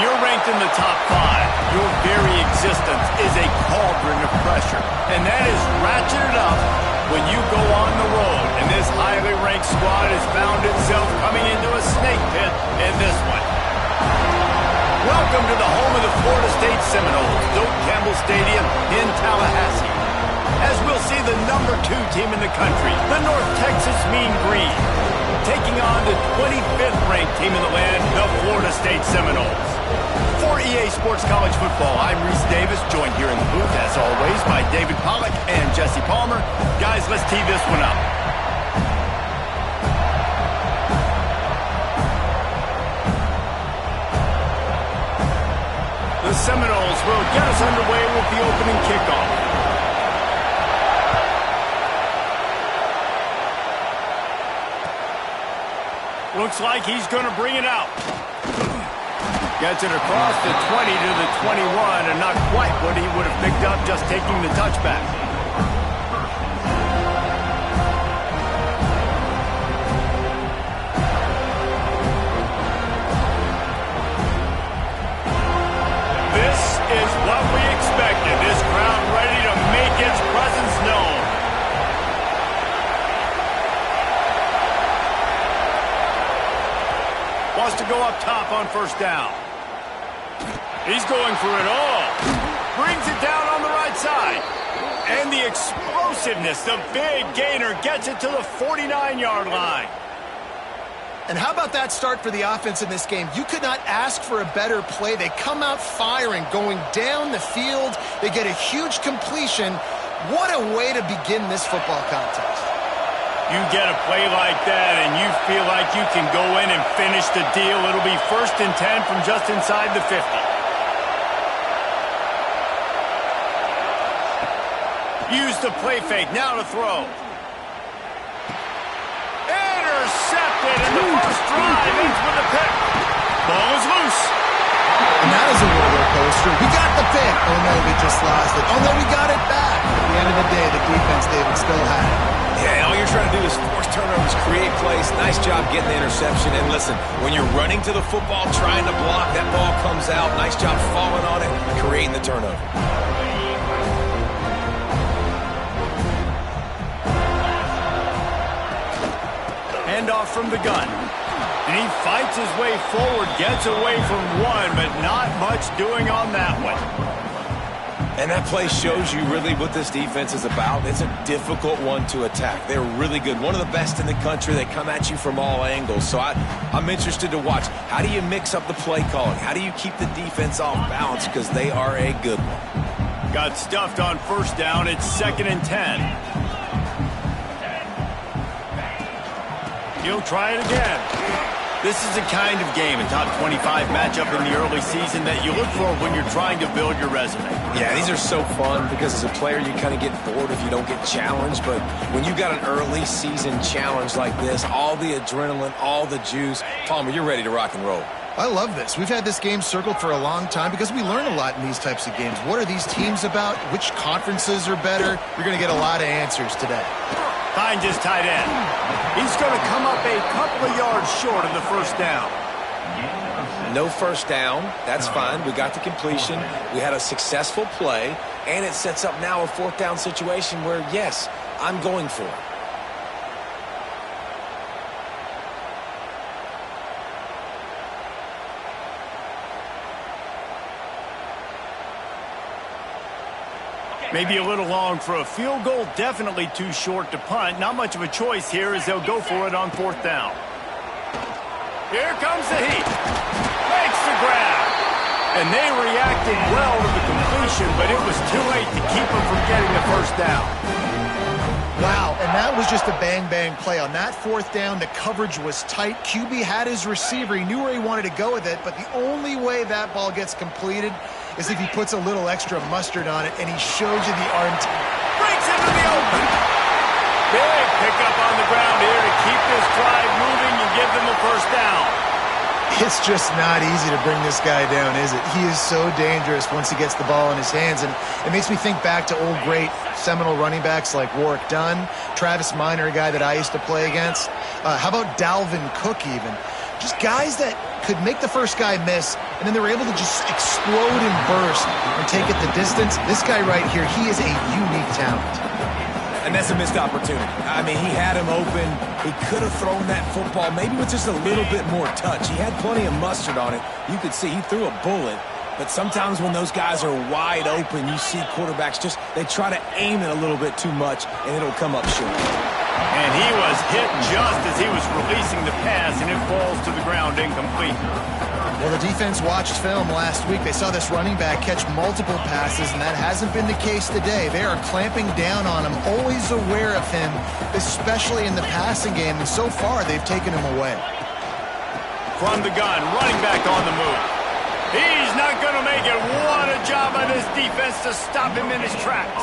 you're ranked in the top 5, your very existence is a cauldron of pressure. And that is ratcheted up when you go on the road. And this highly ranked squad has found itself coming into a snake pit in this one. Welcome to the home of the Florida State Seminoles, Doak Campbell Stadium in Tallahassee. As we'll see the number 2 team in the country, the North Texas Mean Green, taking on the 25th ranked team in the land, the Florida State Seminoles. For EA Sports College Football, I'm Reese Davis, joined here in the booth, as always, by David Pollack and Jesse Palmer. Guys, let's tee this one up. The Seminoles will get us underway with the opening kickoff. Looks like he's going to bring it out. Gets it across the 20 to the 21, and not quite what he would have picked up just taking the touchback. This is what we expected. This crowd ready to make its presence known. Wants to go up top on first down. He's going for it all. Brings it down on the right side. And the explosiveness, the big gainer, gets it to the 49-yard line. And how about that start for the offense in this game? You could not ask for a better play. They come out firing, going down the field. They get a huge completion. What a way to begin this football contest. You get a play like that and you feel like you can go in and finish the deal. It'll be 1st and 10 from just inside the 50. Use the play fake, now to throw. Intercepted, and the first drive ends with a pick. Ball is loose. And that is a roller coaster. We got the pick. Oh no, we just lost it. Oh no, we got it back. At the end of the day, the defense, David, still had it. Yeah, all you're trying to do is force turnovers, create plays. Nice job getting the interception. And listen, when you're running to the football, trying to block, that ball comes out. Nice job falling on it, creating the turnover. Handoff from the gun. And he fights his way forward, gets away from one, but not much doing on that one. And that play shows you really what this defense is about. It's a difficult one to attack. They're really good. One of the best in the country. They come at you from all angles. So I'm interested to watch. How do you mix up the play calling? How do you keep the defense off balance? Because they are a good one. Got stuffed on first down. It's 2nd and 10. He'll try it again. This is the kind of game, a top 25 matchup in the early season, that you look for when you're trying to build your resume. Yeah, these are so fun because as a player you kind of get bored if you don't get challenged. But when you got an early season challenge like this, all the adrenaline, all the juice, Palmer, you're ready to rock and roll. I love this. We've had this game circled for a long time because we learn a lot in these types of games. What are these teams about? Which conferences are better? You're going to get a lot of answers today. Finds his tight end. He's going to come up a couple of yards short of the first down. No first down. That's fine. We got the completion. We had a successful play. And it sets up now a 4th down situation where, yes, I'm going for it. Maybe a little long for a field goal, definitely too short to punt. Not much of a choice here as they'll go for it on 4th down. Here comes the heat. Makes the grab. And they reacted well to the completion, but it was too late to keep them from getting the first down. Wow, and that was just a bang-bang play. On that 4th down, the coverage was tight. QB had his receiver. He knew where he wanted to go with it, but the only way that ball gets completed is if he puts a little extra mustard on it, and he shows you the arm. Breaks into the open. Big pickup on the ground here to keep this drive moving and give them the first down. It's just not easy to bring this guy down, is it? He is so dangerous once he gets the ball in his hands, and it makes me think back to old great Seminole running backs like Warwick Dunn, Travis Minor, a guy that I used to play against. How about Dalvin Cook even? Just guys that could make the first guy miss, and then they were able to just explode and burst and take it the distance. This guy right here, he is a unique talent. And that's a missed opportunity. I mean, he had him open. He could have thrown that football maybe with just a little bit more touch. He had plenty of mustard on it. You could see he threw a bullet. But sometimes when those guys are wide open, you see quarterbacks they try to aim it a little bit too much, and it'll come up short. And he was hit just as he was releasing the pass, and it falls to the ground incomplete. Well, the defense watched film last week. They saw this running back catch multiple passes, and that hasn't been the case today. They are clamping down on him, always aware of him, especially in the passing game, and so far they've taken him away. From the gun, running back on the move. He's not going to make it. What a job by this defense to stop him in his tracks.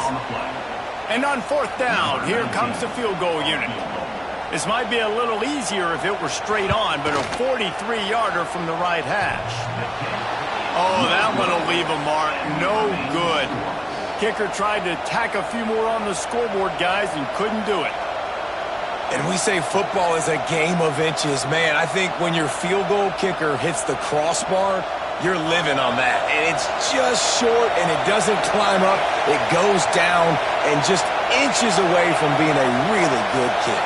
And on fourth down, here comes the field goal unit. This might be a little easier if it were straight on, but a 43-yarder from the right hash. Oh, that one will leave a mark. No good. Kicker tried to tack a few more on the scoreboard, guys, and couldn't do it. And we say football is a game of inches. Man, I think when your field goal kicker hits the crossbar, you're living on that. And it's just short, and it doesn't climb up. It goes down and just inches away from being a really good kick.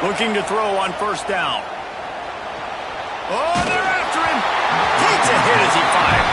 Looking to throw on first down. Oh, they're after him. Takes a hit as he fires.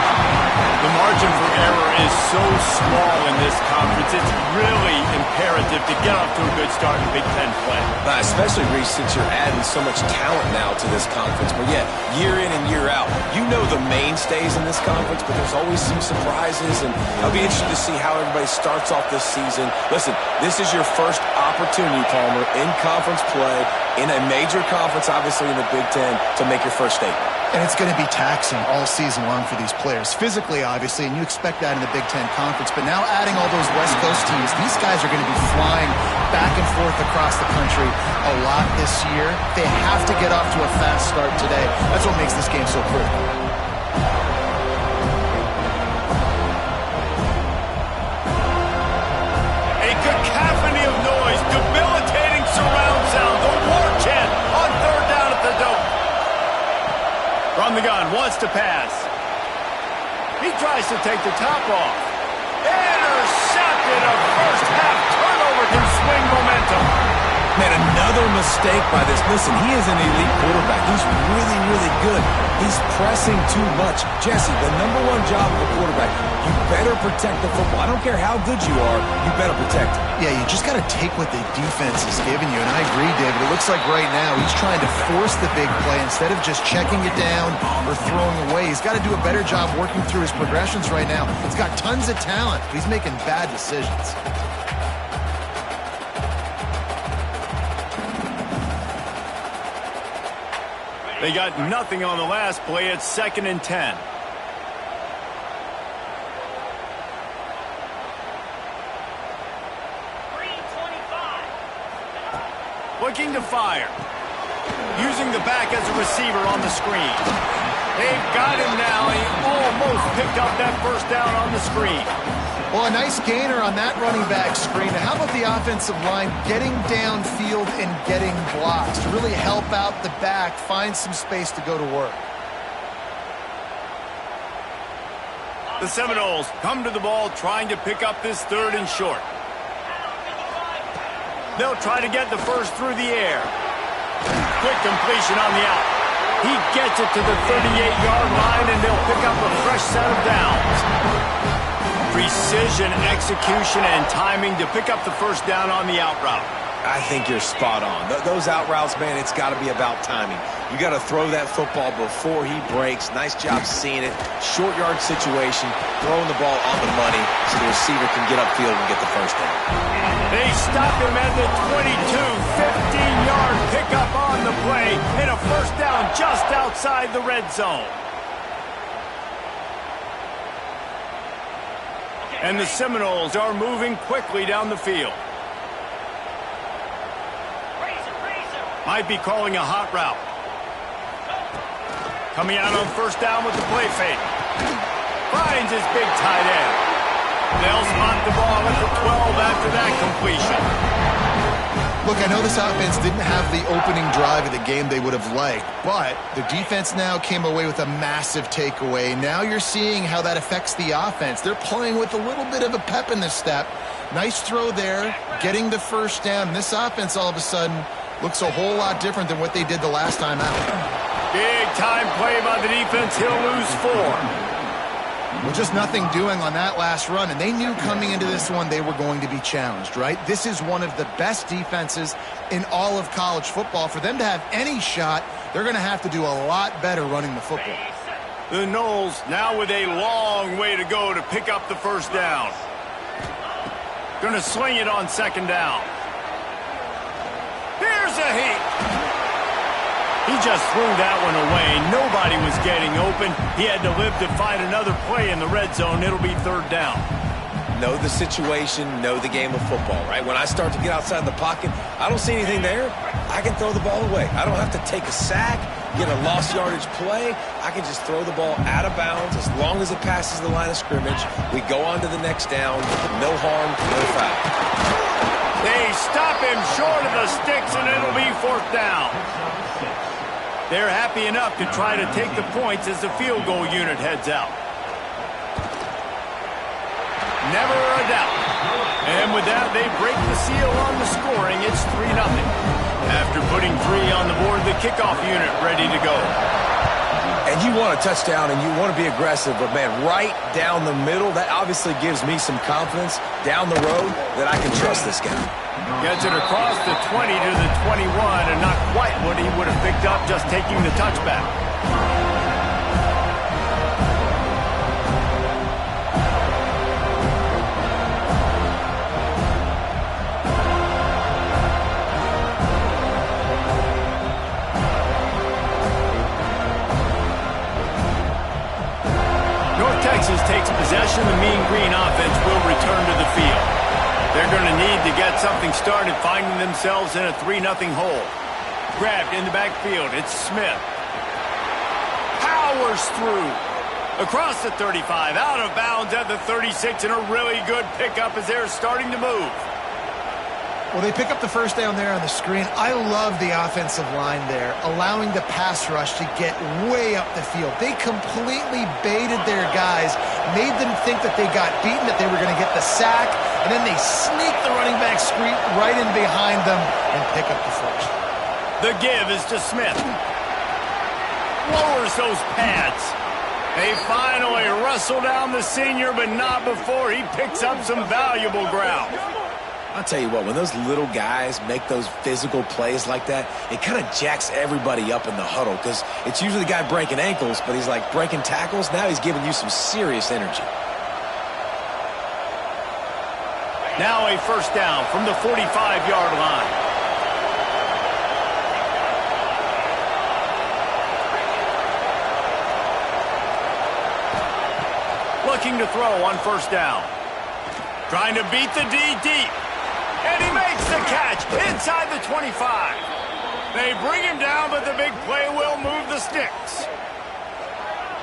The margin for error is so small in this conference, it's really imperative to get off to a good start in Big Ten play. Especially, Reese, since you're adding so much talent now to this conference. But yeah, year in and year out, you know the mainstays in this conference, but there's always some surprises, and I'll be interested to see how everybody starts off this season. Listen, this is your first opportunity, Palmer, in conference play, in a major conference, obviously in the Big Ten, to make your first statement. And it's going to be taxing all season long for these players. Physically, obviously, and you expect that in the Big Ten Conference. But now adding all those West Coast teams, these guys are going to be flying back and forth across the country a lot this year. They have to get off to a fast start today. That's what makes this game so critical. A cacophony of noise, debilitating surround sound, the war chant on third down at the Dome. From the gun, wants to pass. He tries to take the top off. Intercepted. A first half turnover can swing momentum. Man, another mistake by this. Listen, he is an elite quarterback. He's really, really good. He's pressing too much. Jesse, the #1 job of a quarterback, you better protect the football. I don't care how good you are, you better protect it. Yeah, you just got to take what the defense is giving you. And I agree, David. It looks like right now he's trying to force the big play instead of just checking it down or throwing away. He's got to do a better job working through his progressions right now. He's got tons of talent, but he's making bad decisions. They got nothing on the last play. It's 2nd and 10. Looking to fire. Using the back as a receiver on the screen. They've got him now. He almost picked up that first down on the screen. Well, a nice gainer on that running back screen. How about the offensive line getting downfield and getting blocks to really help out the back, find some space to go to work? The Seminoles come to the ball trying to pick up this 3rd and short. They'll try to get the first through the air. Quick completion on the out. He gets it to the 38-yard line, and they'll pick up a fresh set of downs. Precision, execution, and timing to pick up the first down on the out route. I think you're spot on. Those out routes, man, it's got to be about timing. You got to throw that football before he breaks. Nice job seeing it. Short yard situation, throwing the ball on the money so the receiver can get upfield and get the first down. They stop him at the 22, 15-yard pickup on the play, and a first down just outside the red zone. And the Seminoles are moving quickly down the field. Might be calling a hot route. Coming out on first down with the play fake. Finds his big tight end. They'll spot the ball at the 12 after that completion. Look, I know this offense didn't have the opening drive of the game they would have liked, but the defense now came away with a massive takeaway. Now you're seeing how that affects the offense. They're playing with a little bit of a pep in the step. Nice throw there, getting the first down. This offense all of a sudden looks a whole lot different than what they did the last time out. Big time play by the defense. He'll lose 4. Well, just nothing doing on that last run, and they knew coming into this one they were going to be challenged, right? This is one of the best defenses in all of college football. For them to have any shot, they're going to have to do a lot better running the football. The Noles now with a long way to go to pick up the first down. Going to swing it on second down. Here's a heat. He just threw that one away. Nobody was getting open. He had to live to find another play in the red zone. It'll be third down. Know the situation, know the game of football, right? When I start to get outside the pocket, I don't see anything there. I can throw the ball away. I don't have to take a sack, get a lost yardage play. I can just throw the ball out of bounds as long as it passes the line of scrimmage. We go on to the next down. No harm, no foul. They stop him short of the sticks, and it'll be fourth down. They're happy enough to try to take the points as the field goal unit heads out. Never a doubt. And with that, they break the seal on the scoring. It's 3-0. After putting 3 on the board, the kickoff unit ready to go. And you want a touchdown and you want to be aggressive, but man, right down the middle, that obviously gives me some confidence down the road that I can trust this guy. Gets it across the 20 to the 21, and not quite what he would have picked up just taking the touchback. North Texas takes possession. The Mean Green offense will return to the field. They're going to need to get something started, finding themselves in a 3-0 hole. Grabbed in the backfield. It's Smith. Powers through. Across the 35. Out of bounds at the 36. And a really good pickup as they're starting to move. Well, they pick up the first down there on the screen. I love the offensive line there, allowing the pass rush to get way up the field. They completely baited their guys, made them think that they got beaten, that they were going to get the sack, and then they sneak the running back screen right in behind them and pick up the first. The give is to Smith. Lowers those pads. They finally wrestle down the senior, but not before he picks up some valuable ground. I'll tell you what, when those little guys make those physical plays like that, it kind of jacks everybody up in the huddle because it's usually the guy breaking ankles, but he's like breaking tackles. Now he's giving you some serious energy. Now a first down from the 45-yard line. Looking to throw on first down. Trying to beat the D deep. And he makes the catch inside the 25. They bring him down, but the big play will move the sticks.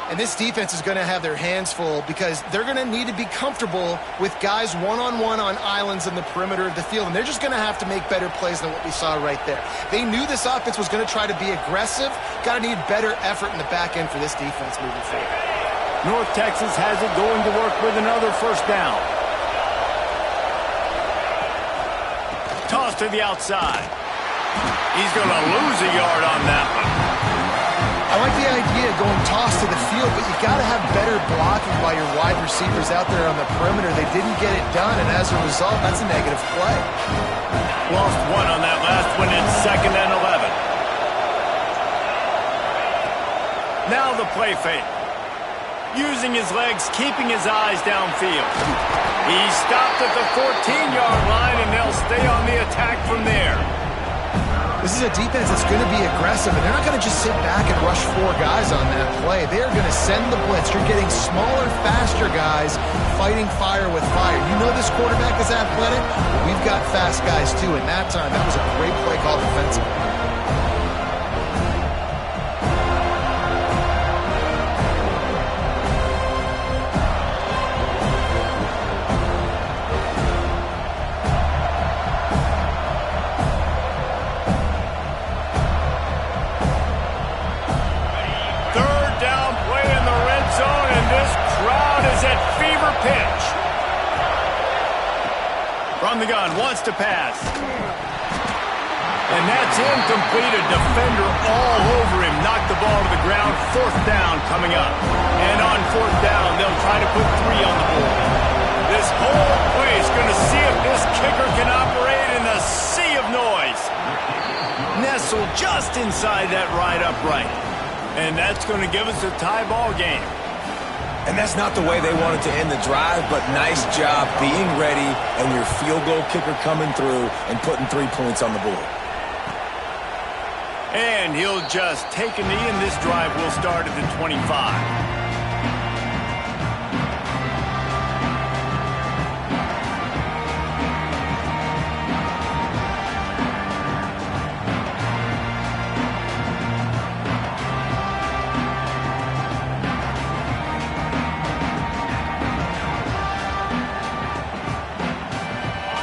And this defense is going to have their hands full because they're going to need to be comfortable with guys one-on-one on islands in the perimeter of the field. And they're just going to have to make better plays than what we saw right there. They knew this offense was going to try to be aggressive. Got to need better effort in the back end for this defense moving forward. North Texas has it going to work with another first down. Toss to the outside. He's going to lose a yard on that one. I like the idea of going toss to the field, but you got to have better blocking by your wide receivers out there on the perimeter. They didn't get it done, and as a result, that's a negative play. Lost one on that last one. It's 2nd and 11. Now the play fake. Using his legs, keeping his eyes downfield. He stopped at the 14-yard line, and they'll stay on the attack from there. This is a defense that's going to be aggressive, and they're not going to just sit back and rush 4 guys on that play. They are going to send the blitz. You're getting smaller, faster guys fighting fire with fire. You know this quarterback is athletic, but we've got fast guys too. And that time, that was a great play call defensively. this crowd is at fever pitch. From the gun, wants to pass. And that's incomplete. A defender all over him. Knocked the ball to the ground. 4th down coming up. And on 4th down, they'll try to put 3 on the board. This whole place going to see if this kicker can operate in the sea of noise. Nestled just inside that right upright. And that's going to give us a tie ball game. And that's not the way they wanted to end the drive, but nice job being ready and your field goal kicker coming through and putting 3 points on the board. And he'll just take a knee, and this drive will start at the 25.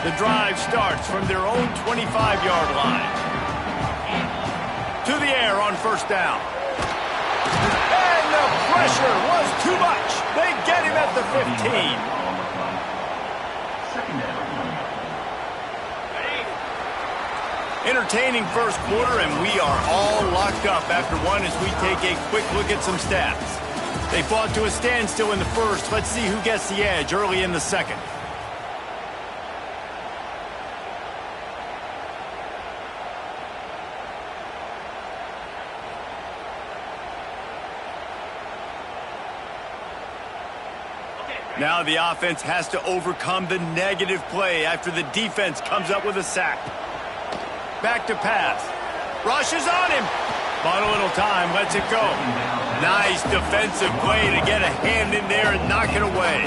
The drive starts from their own 25-yard line. To the air on 1st down. And the pressure was too much. They get him at the 15. Entertaining first quarter, and we are all locked up after one as we take a quick look at some stats. They fought to a standstill in the first. Let's see who gets the edge early in the second. Now the offense has to overcome the negative play after the defense comes up with a sack. Back to pass. Rushes on him. Bought a little time, lets it go. Nice defensive play to get a hand in there and knock it away.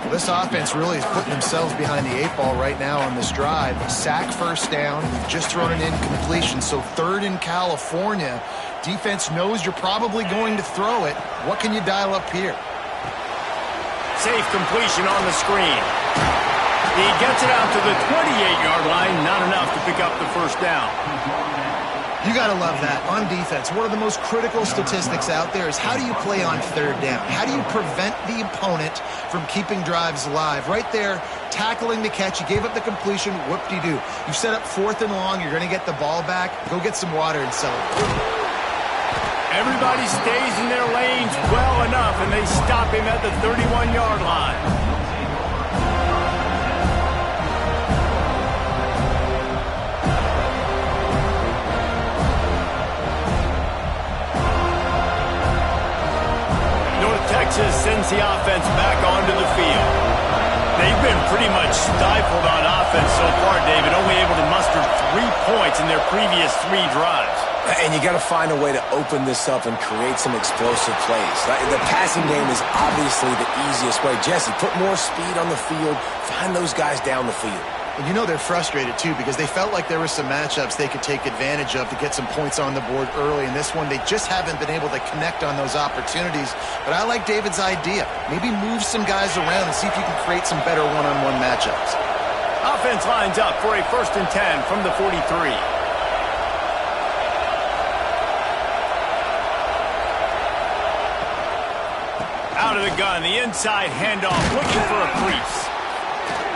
Well, this offense really is putting themselves behind the 8 ball right now on this drive. Sack 1st down. We've just thrown an incompletion, so 3rd in California. Defense knows you're probably going to throw it. What can you dial up here? Safe completion on the screen. He gets it out to the 28-yard line. Not enough to pick up the 1st down. You got to love that. On defense, one of the most critical statistics out there is how do you play on 3rd down? How do you prevent the opponent from keeping drives alive? Right there, tackling the catch. You gave up the completion. Whoop-de-doo. You set up 4th and long. You're going to get the ball back. Go get some water and celebrate. Everybody stays in their lanes well enough, and they stop him at the 31-yard line. North Texas sends the offense back onto the field. They've been pretty much stifled on offense so far, David, only able to muster 3 points in their previous 3 drives. And you got to find a way to open this up and create some explosive plays. The passing game is obviously the easiest way. Jesse, put more speed on the field. Find those guys down the field. And you know they're frustrated, too, because they felt like there were some matchups they could take advantage of to get some points on the board early. In this one, they just haven't been able to connect on those opportunities. But I like David's idea. Maybe move some guys around and see if you can create some better one-on-one matchups. Offense lines up for a 1st and 10 from the 43. Out of the gun, the inside handoff, looking for a crease.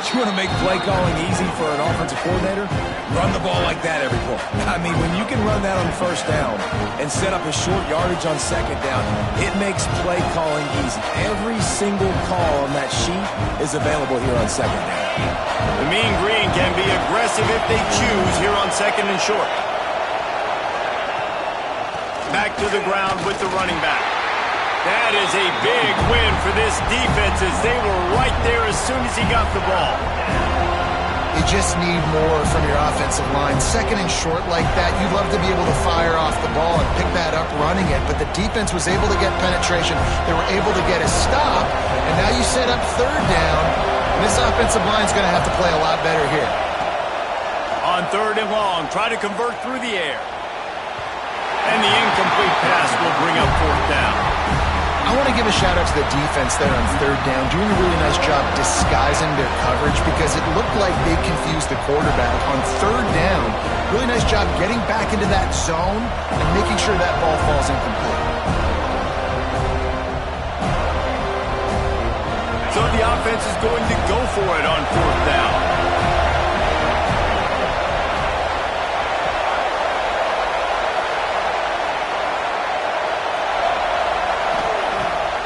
You want to make play calling easy for an offensive coordinator? Run the ball like that every point. I mean, when you can run that on 1st down and set up a short yardage on 2nd down, it makes play calling easy. Every single call on that sheet is available here on 2nd down. The Mean Green can be aggressive if they choose here on 2nd and short. Back to the ground with the running back. That is a big win for this defense as they were right there as soon as he got the ball. You just need more from your offensive line. 2nd and short like that, you'd love to be able to fire off the ball and pick that up running it, but the defense was able to get penetration. They were able to get a stop, and now you set up 3rd down. And this offensive line is going to have to play a lot better here. On 3rd and long, try to convert through the air. And the incomplete pass will bring up 4th down. I want to give a shout-out to the defense there on 3rd down, doing a really nice job disguising their coverage because it looked like they confused the quarterback. On 3rd down, really nice job getting back into that zone and making sure that ball falls incomplete. how the offense is going to go for it on 4th down.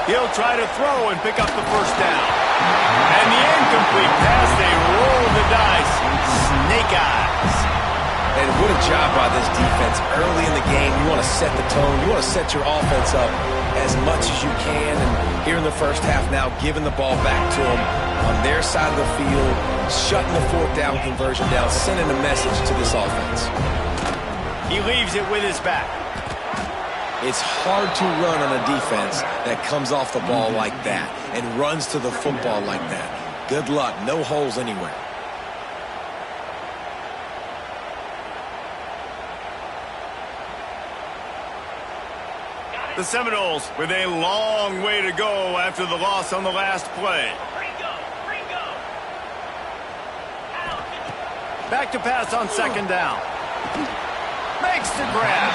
He'll try to throw and pick up the 1st down. And the incomplete pass, they roll the dice. Snake eyes. And what a job by this defense. Early in the game, you want to set the tone. You want to set your offense up as much as you can. And here in the first half now, giving the ball back to them on their side of the field, shutting the 4th down conversion down, sending a message to this offense. He leaves it with his back. It's hard to run on a defense that comes off the ball like that and runs to the football like that. Good luck. No holes anywhere. The Seminoles with a long way to go after the loss on the last play. Back to pass on 2nd down. Makes the grab.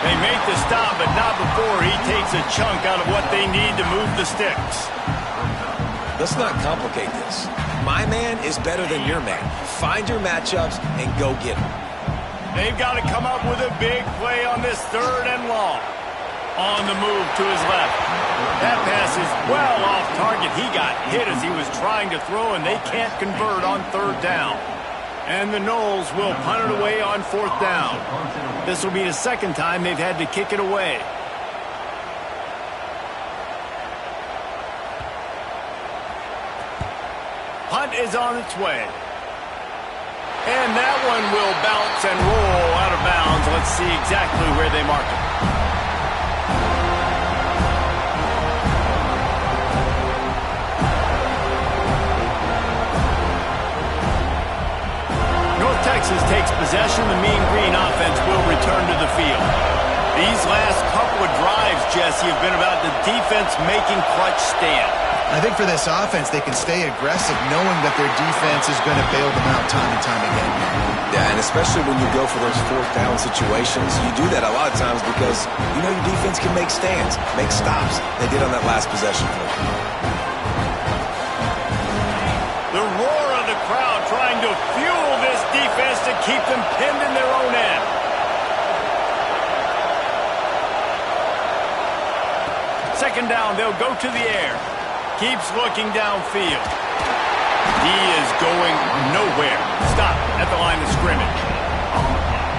They make the stop, but not before he takes a chunk out of what they need to move the sticks. Let's not complicate this. My man is better than your man. Find your matchups and go get them. They've got to come up with a big play on this 3rd and long. On the move to his left. That pass is well off target. He got hit as he was trying to throw, and they can't convert on 3rd down. And the Noles will punt it away on 4th down. This will be the 2nd time they've had to kick it away. Punt is on its way. And that one will bounce and roll out of bounds. Let's see exactly where they mark it. Texas takes possession. The Mean Green offense will return to the field. These last couple of drives, Jesse, have been about the defense making clutch stand. I think for this offense, they can stay aggressive knowing that their defense is going to bail them out time and time again. Yeah, and especially when you go for those 4th down situations, you do that a lot of times because you know your defense can make stands, make stops. They did on that last possession for you. The roar of the crowd trying to fuel this defense to keep them pinned in their own end. Second down, they'll go to the air. Keeps looking downfield. He is going nowhere. Stop at the line of scrimmage.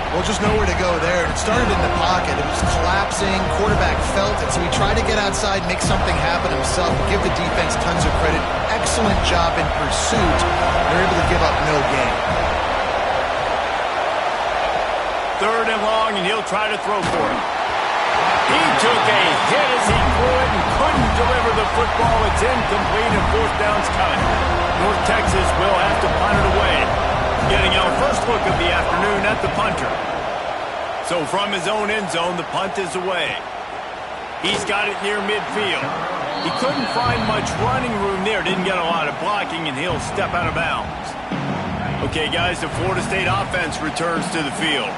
Well, just nowhere to go there. It started in the pocket. It was collapsing. Quarterback felt it, so he tried to get outside, make something happen himself. Give the defense tons of credit. Excellent job in pursuit. They're able to give up no gain. 3rd and long, and he'll try to throw for it. He took a hit as he threw it and couldn't deliver the football. It's incomplete, and 4th down's coming. North Texas will have to punt it away. Getting our first look of the afternoon at the punter. So from his own end zone, the punt is away. He's got it near midfield. He couldn't find much running room there. Didn't get a lot of blocking, and he'll step out of bounds. Okay, guys, the Florida State offense returns to the field.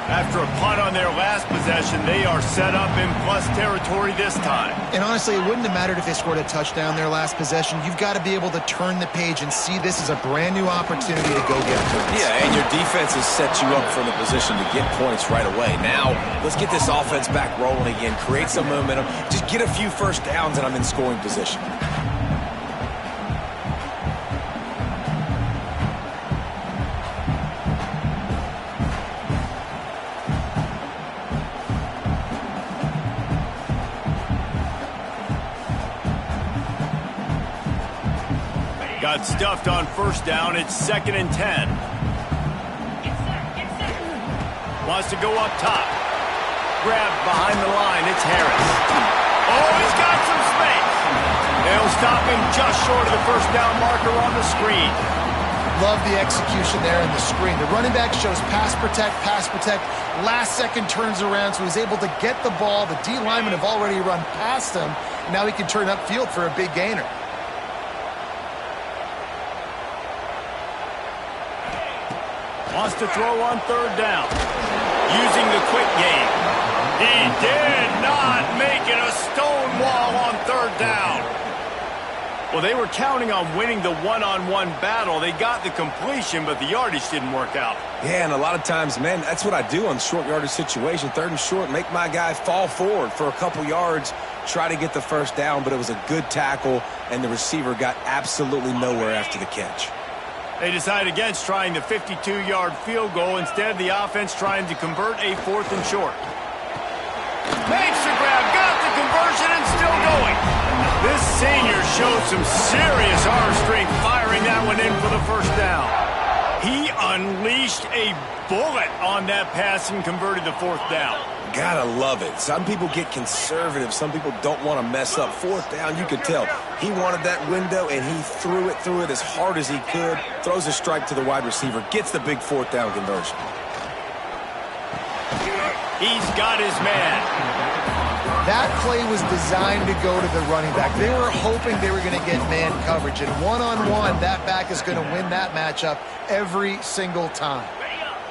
After a punt on their last possession, they are set up in plus territory this time. And honestly, it wouldn't have mattered if they scored a touchdown their last possession. You've got to be able to turn the page and see this as a brand new opportunity to go get points. Yeah, and your defense has set you up for the position to get points right away. Now, let's get this offense back rolling again, create some momentum, just get a few 1st downs, and I'm in scoring position. Got stuffed on 1st down. It's 2nd and 10. Wants to go up top. Grabbed behind the line. It's Harris. Oh, he's got some space. They'll stop him just short of the 1st down marker on the screen. Love the execution there in the screen. The running back shows pass protect, pass protect. Last second turns around, so he's able to get the ball. The D linemen have already run past him. Now he can turn upfield for a big gainer. Wants to throw on 3rd down. Using the quick game. He did not make it. A stone wall on 3rd down. Well, they were counting on winning the one-on-one battle. They got the completion, but the yardage didn't work out. Yeah, and a lot of times, man, that's what I do on short yardage situation. 3rd and short, make my guy fall forward for a couple yards, try to get the first down, but it was a good tackle, and the receiver got absolutely nowhere after the catch. They decided against trying the 52-yard field goal. Instead, the offense trying to convert a 4th and short. Makes the grab, got the conversion, and still going. This senior showed some serious arm strength firing that one in for the first down. He unleashed a bullet on that pass and converted the 4th down. Gotta love it. Some people get conservative. Some people don't want to mess up. 4th down, you could tell. He wanted that window, and he threw it as hard as he could. Throws a strike to the wide receiver. Gets the big 4th down conversion. He's got his man. That play was designed to go to the running back. They were hoping they were going to get man coverage. And one-on-one, that back is going to win that matchup every single time.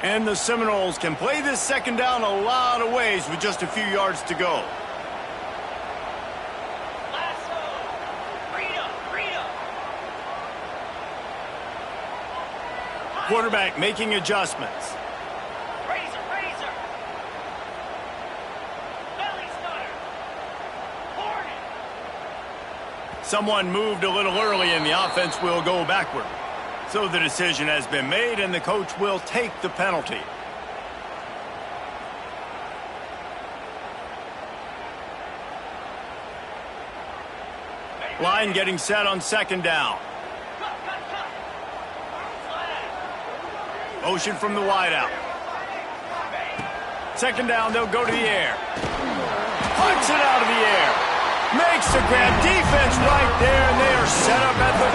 And the Seminoles can play this 2nd down a lot of ways with just a few yards to go. Quarterback making adjustments. Someone moved a little early and the offense will go backward. So the decision has been made and the coach will take the penalty. Line getting set on 2nd down. Motion from the wideout. 2nd down, they'll go to the air. Punts it out of the air. Makes the grab, defense right there, and they are set up at the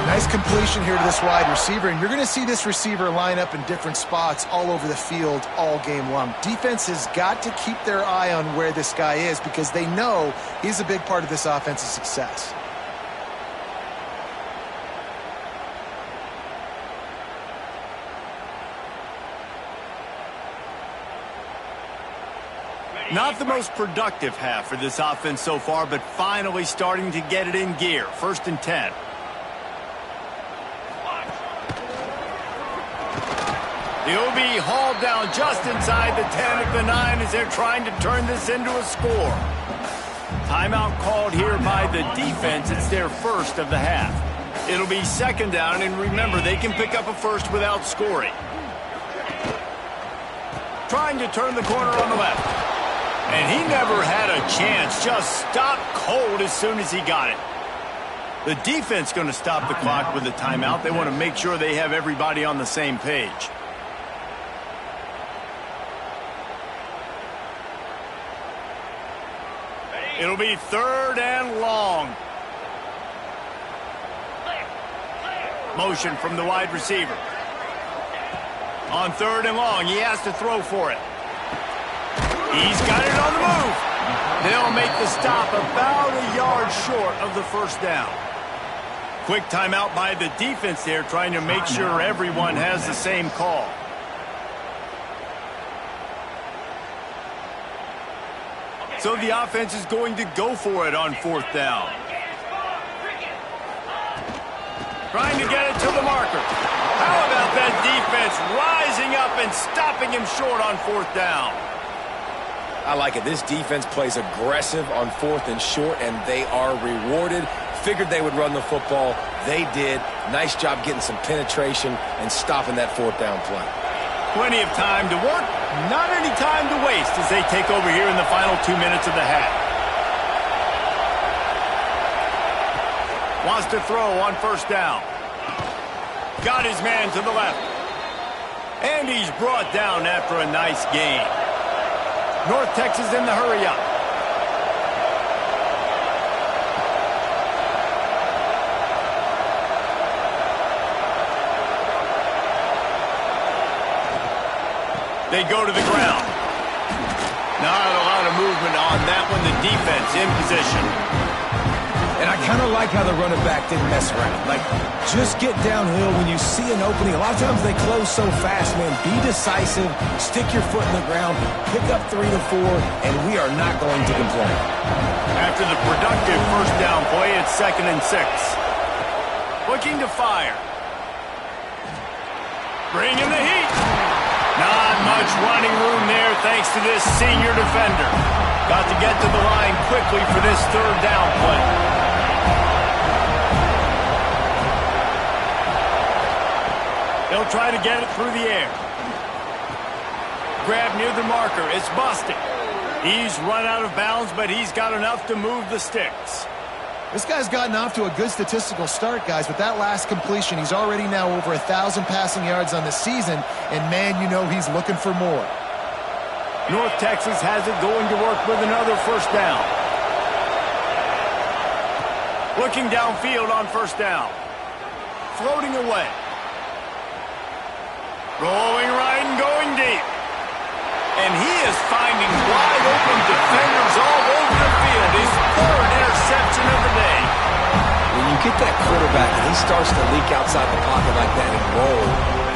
14. Nice completion here to this wide receiver, and you're going to see this receiver line up in different spots all over the field all game long. Defense has got to keep their eye on where this guy is because they know he's a big part of this offense's success. Not the most productive half for this offense so far, but finally starting to get it in gear. 1st and 10. The OB hauled down just inside the 10 of the 9 as they're trying to turn this into a score. Timeout called here by the defense. It's their 1st of the half. It'll be 2nd down, and remember, they can pick up a 1st without scoring. Trying to turn the corner on the left. And he never had a chance, just stopped cold as soon as he got it. The defense going to stop the clock with a timeout. They want to make sure they have everybody on the same page. It'll be 3rd and long. Motion from the wide receiver. On 3rd and long, he has to throw for it. He's got it on the move. They'll make the stop about a yard short of the 1st down. Quick timeout by the defense there, trying to make sure everyone has the same call. So the offense is going to go for it on 4th down. Trying to get it to the marker. How about that defense rising up and stopping him short on 4th down? I like it. This defense plays aggressive on 4th and short, and they are rewarded. Figured they would run the football. They did. Nice job getting some penetration and stopping that 4th down play. Plenty of time to work. Not any time to waste as they take over here in the final 2 minutes of the half. Wants to throw on 1st down. Got his man to the left. And he's brought down after a nice gain. North Texas in the hurry-up. They go to the ground. Not a lot of movement on that one. The defense in position. And I kind of like how the running back didn't mess around. Like, just get downhill when you see an opening. A lot of times they close so fast, man. Be decisive, stick your foot in the ground, pick up 3 to 4, and we are not going to complain. after the productive first down play, it's 2nd and 6. Looking to fire. Bringing the heat. Not much running room there thanks to this senior defender. Got to get to the line quickly for this 3rd down play. They'll try to get it through the air. Grab near the marker. It's busted. He's run out of bounds, but he's got enough to move the sticks. This guy's gotten off to a good statistical start, guys. With that last completion, he's already now over 1,000 passing yards on the season, and man, you know he's looking for more. North Texas has it going to work with another 1st down. Looking downfield on 1st down. Floating away. Rolling right and going deep. And he is finding wide open defenders all over the field. His 3rd interception of the day. When you get that quarterback and he starts to leak outside the pocket like that and roll,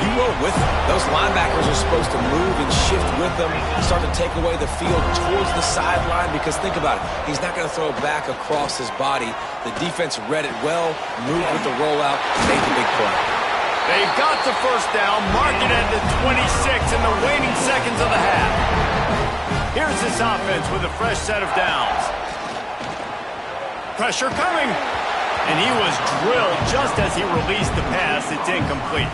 you roll with him. Those linebackers are supposed to move and shift with them, start to take away the field towards the sideline, because think about it. He's not going to throw back across his body. The defense read it well, moved with the rollout, made the big play. They've got the 1st down, mark it at the 26 in the waning seconds of the half. Here's this offense with a fresh set of downs. Pressure coming. And he was drilled just as he released the pass. It's incomplete.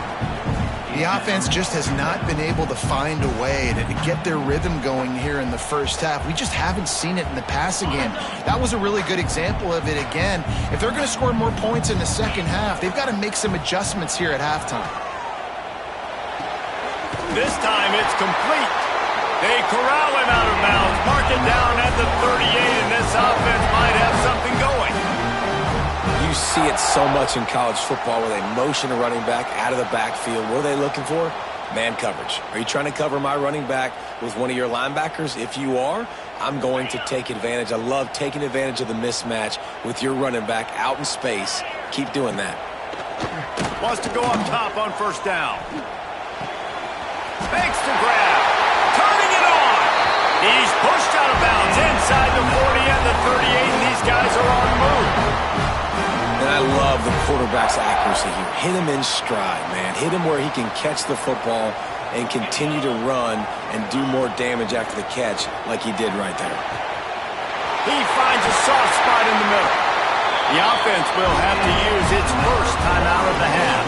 The offense just has not been able to find a way to get their rhythm going here in the 1st half. We just haven't seen it in the passing game. That was a really good example of it again. If they're going to score more points in the 2nd half, they've got to make some adjustments here at halftime. This time it's complete. They corral him out of bounds, mark it down at the 38, and this offense might have something going. You see it so much in college football where they motion a running back out of the backfield. What are they looking for? Man coverage. Are you trying to cover my running back with one of your linebackers? If you are, I'm going to take advantage. I love taking advantage of the mismatch with your running back out in space. Keep doing that. Wants to go up top on 1st down. Fakes to grab. Turning it on. He's pushed out of bounds inside the 40 and the 38, and these guys are on the move. And I love the quarterback's accuracy here. Hit him in stride, man. Hit him where he can catch the football and continue to run and do more damage after the catch like he did right there. He finds a soft spot in the middle. The offense will have to use its 1st timeout of the half.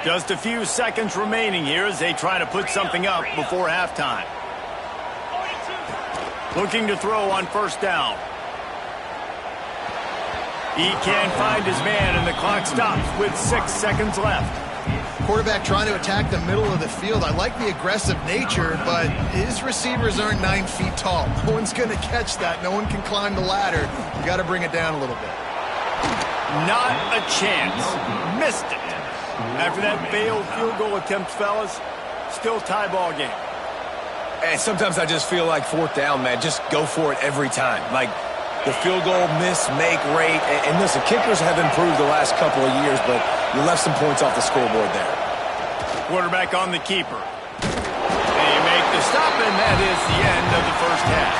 Just a few seconds remaining here as they try to put something up before halftime. Looking to throw on 1st down. He can't find his man, and the clock stops with 6 seconds left. Quarterback trying to attack the middle of the field. I like the aggressive nature, but his receivers aren't 9 feet tall. No one's going to catch that. No one can climb the ladder. You got to bring it down a little bit. Not a chance. Missed it. After that failed field goal attempt, fellas, still tie ball game. And sometimes I just feel like 4th down, man, just go for it every time. Like the field goal miss, make rate. And listen, kickers have improved the last couple of years, but you left some points off the scoreboard there. Quarterback on the keeper. They make the stop, and that is the end of the 1st half.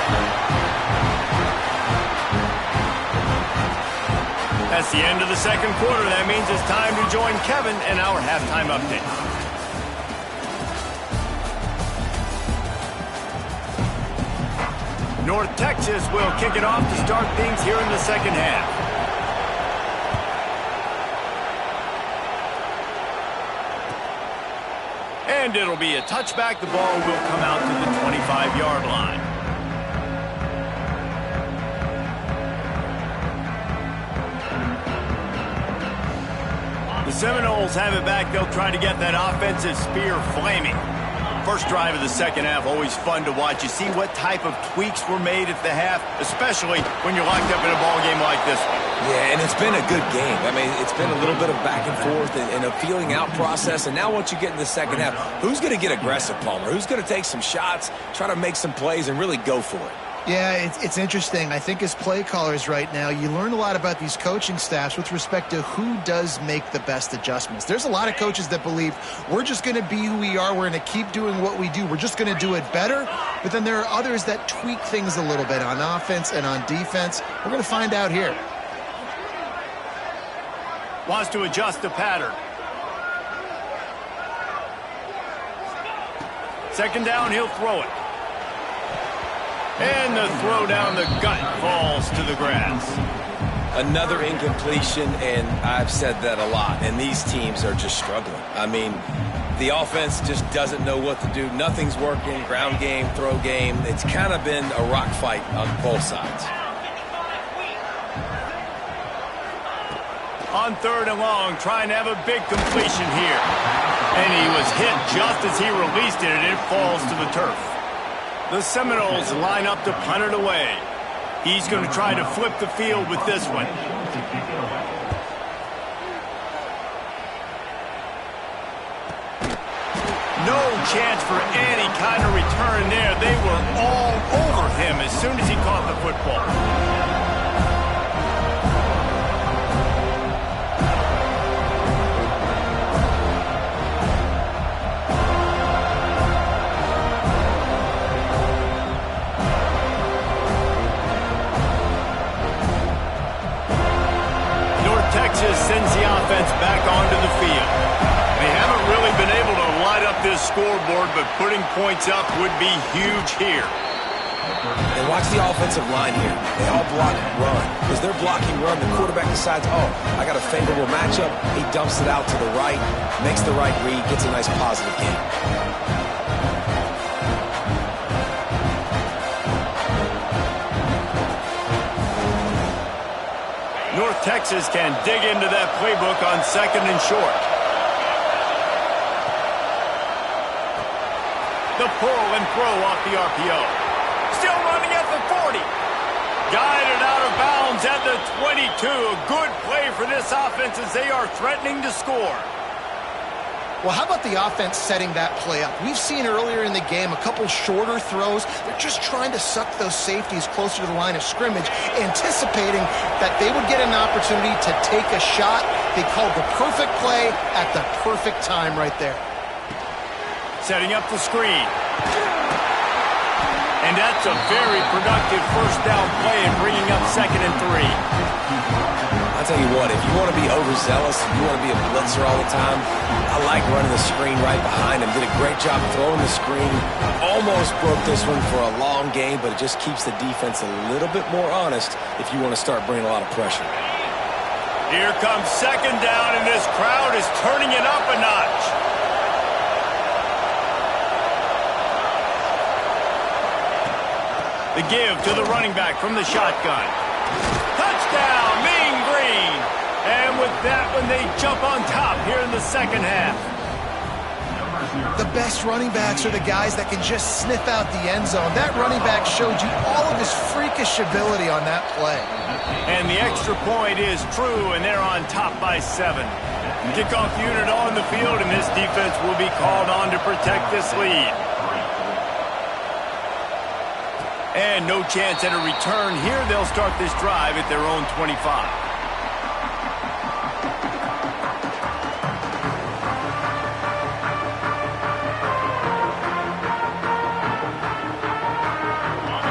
That's the end of the 2nd quarter. That means it's time to join Kevin in our halftime update. North Texas will kick it off to start things here in the 2nd half. And it'll be a touchback. The ball will come out to the 25-yard line. The Seminoles have it back. They'll try to get that offensive spear flaming. First drive of the 2nd half, always fun to watch. You see what type of tweaks were made at the half, especially when you're locked up in a ball game like this one. Yeah, and it's been a good game. I mean, it's been a little bit of back and forth and a feeling out process. And now once you get in the 2nd half, who's going to get aggressive, Palmer? Who's going to take some shots, try to make some plays, and really go for it? Yeah, it's interesting. I think as play callers right now, you learn a lot about these coaching staffs with respect to who does make the best adjustments. There's a lot of coaches that believe we're just going to be who we are. We're going to keep doing what we do. We're just going to do it better. But then there are others that tweak things a little bit on offense and on defense. We're going to find out here. Wants to adjust the pattern. Second down, he'll throw it. And the throw down the gut falls to the grass. Another incompletion, and I've said that a lot, and these teams are just struggling. I mean, the offense just doesn't know what to do. Nothing's working, ground game, throw game. It's kind of been a rock fight on both sides. On third and long, trying to have a big completion here. And he was hit just as he released it, and it falls to the turf. The Seminoles line up to punt it away. He's going to try to flip the field with this one. No chance for any kind of return there. They were all over him as soon as he caught the football. Texas sends the offense back onto the field. They haven't really been able to light up this scoreboard, but putting points up would be huge here. And watch the offensive line here. They all block run. As they're blocking run, the quarterback decides, oh, I got a favorable matchup. He dumps it out to the right, makes the right read, gets a nice positive gain. North Texas can dig into that playbook on second and short. The pull and throw off the RPO. Still running at the 40. Guided out of bounds at the 22. A good play for this offense as they are threatening to score. Well, how about the offense setting that play up? We've seen earlier in the game a couple shorter throws. They're just trying to suck those safeties closer to the line of scrimmage, anticipating that they would get an opportunity to take a shot. They called the perfect play at the perfect time right there. Setting up the screen. And that's a very productive first down play and bringing up 2nd and 3. I'll tell you what, if you want to be overzealous, if you want to be a blitzer all the time, I like running the screen right behind him. Did a great job throwing the screen. Almost broke this one for a long game, but it just keeps the defense a little bit more honest if you want to start bringing a lot of pressure. Here comes 2nd down, and this crowd is turning it up a notch. The give to the running back from the shotgun. Touchdown, Mean Green. And with that one, they jump on top here in the second half. The best running backs are the guys that can just sniff out the end zone. That running back showed you all of his freakish ability on that play. And the extra point is true, and they're on top by 7. Kickoff unit on the field, and this defense will be called on to protect this lead. And no chance at a return here. They'll start this drive at their own 25.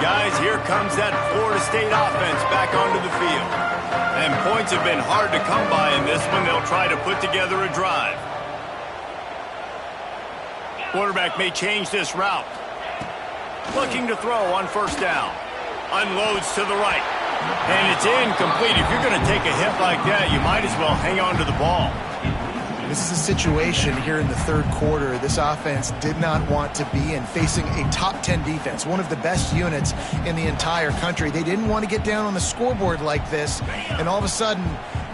Guys, here comes that Florida State offense back onto the field. And points have been hard to come by in this one. They'll try to put together a drive. Quarterback may change this route. Looking to throw on first down. Unloads to the right. And it's incomplete. If you're going to take a hit like that, you might as well hang on to the ball. This is a situation here in the third quarter this offense did not want to be in, facing a top 10 defense, one of the best units in the entire country. They didn't want to get down on the scoreboard like this and all of a sudden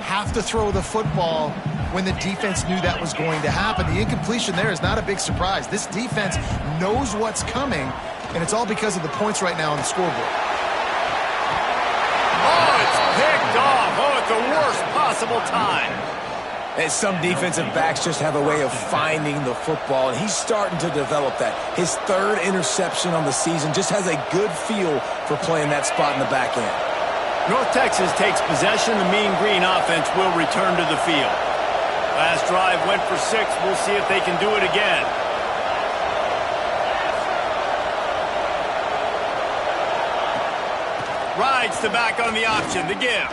have to throw the football when the defense knew that was going to happen. The incompletion there is not a big surprise. This defense knows what's coming, and it's all because of the points right now on the scoreboard. Oh, it's picked off. Oh, at the worst possible time. And some defensive backs just have a way of finding the football, and he's starting to develop that. His third interception on the season, just has a good feel for playing that spot in the back end. North Texas takes possession. The Mean Green offense will return to the field. Last drive went for 6. We'll see if they can do it again. Rides the back on the option, the give.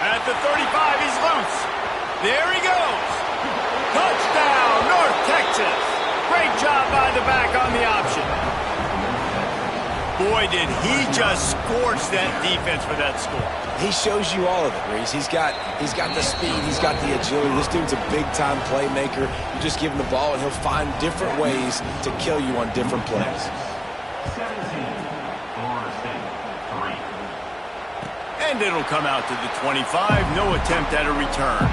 At the 35, he's loose. There he goes. Touchdown, North Texas. Great job by the back on the option. Boy, did he just scorch that defense for that score. He shows you all of it, Reese. He's got the speed, he's got the agility. This dude's a big-time playmaker. You just give him the ball, and he'll find different ways to kill you on different plays. And it'll come out to the 25. No attempt at a return.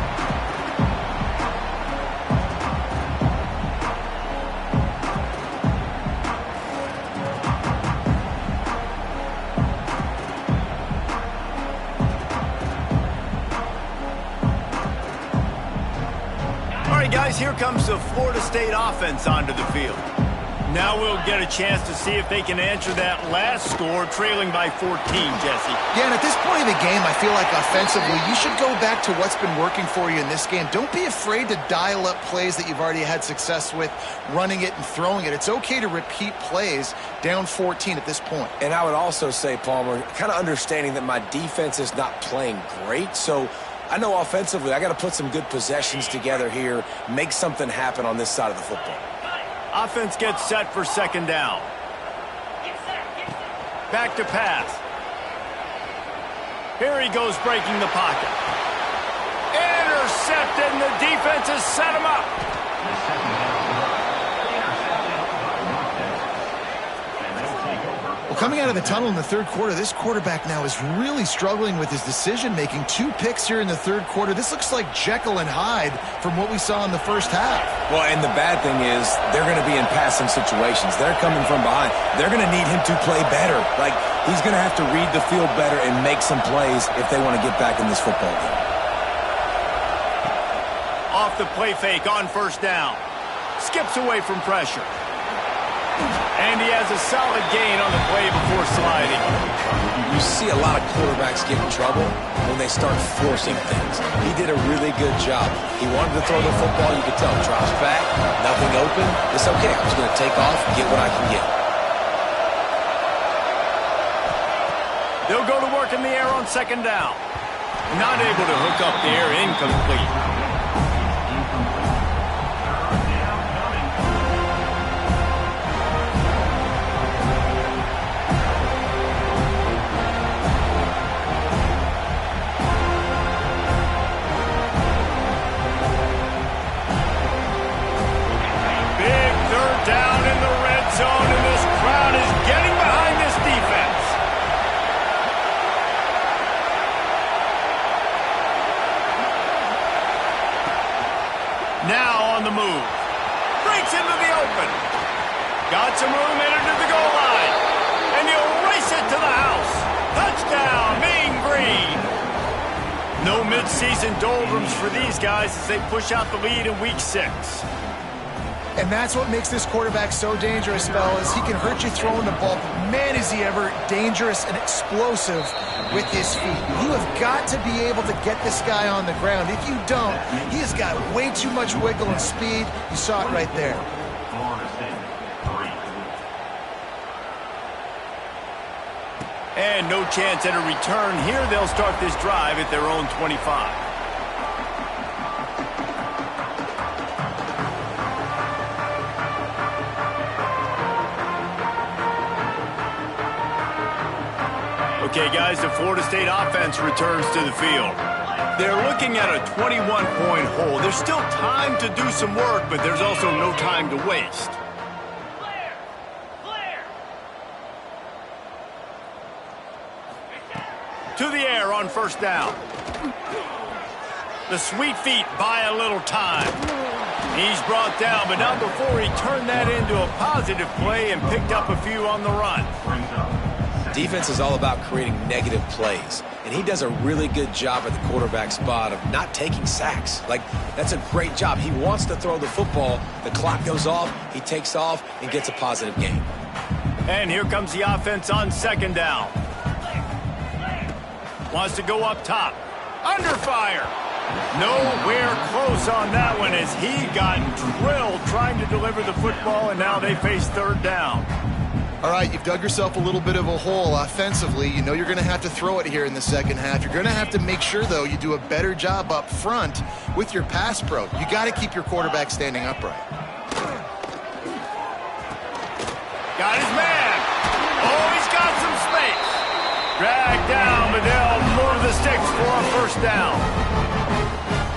All right, guys, here comes the Florida State offense onto the field. Now we'll get a chance to see if they can answer that last score, trailing by 14, Jesse. Yeah, and at this point in the game, I feel like offensively, you should go back to what's been working for you in this game. Don't be afraid to dial up plays that you've already had success with, running it and throwing it. It's okay to repeat plays down 14 at this point. And I would also say, Palmer, kind of understanding that my defense is not playing great, so I know offensively I got to put some good possessions together here, make something happen on this side of the football. Offense gets set for second down. Back to pass. Here he goes breaking the pocket. Intercepted, and the defense has set him up. Well, coming out of the tunnel in the third quarter, this quarterback now is really struggling with his decision-making. 2 picks here in the third quarter. This looks like Jekyll and Hyde from what we saw in the first half. Well, and the bad thing is they're going to be in passing situations. They're coming from behind. They're going to need him to play better. Like, he's going to have to read the field better and make some plays if they want to get back in this football game. Off the play fake on first down. Skips away from pressure. And he has a solid gain on the play before sliding. You see a lot of quarterbacks get in trouble when they start forcing things. He did a really good job. He wanted to throw the football. You could tell. Drops back, nothing open. It's okay. I'm just going to take off and get what I can get. They'll go to work in the air on second down. Not able to hook up there. Incomplete. Down in the red zone, and this crowd is getting behind this defense. Now on the move. Breaks into the open. Got some room, entered to the goal line. And he'll race it to the house. Touchdown, Mean Green. No midseason doldrums for these guys as they push out the lead in week 6. And that's what makes this quarterback so dangerous, fellas. He can hurt you throwing the ball, but man, is he ever dangerous and explosive with his feet. You have got to be able to get this guy on the ground. If you don't, he has got way too much wiggle and speed. You saw it right there. And no chance at a return here. They'll start this drive at their own 25. Okay, guys, the Florida State offense returns to the field. They're looking at a 21-point hole. There's still time to do some work, but there's also no time to waste. To the air on first down. The sweet feet buy a little time. He's brought down, but not before he turned that into a positive play and picked up a few on the run. Defense is all about creating negative plays. and he does a really good job at the quarterback spot of not taking sacks. Like, that's a great job. He wants to throw the football. The clock goes off, he takes off, and gets a positive gain. And here comes the offense on second down. Wants to go up top. Under fire. Nowhere close on that one as he got drilled trying to deliver the football, and now they face third down. All right, you've dug yourself a little bit of a hole offensively. You know you're going to have to throw it here in the second half. You're going to have to make sure, though, you do a better job up front with your pass pro. You got to keep your quarterback standing upright. Got his man. Oh, he's got some space. Dragged down, but they'll move the sticks for a first down.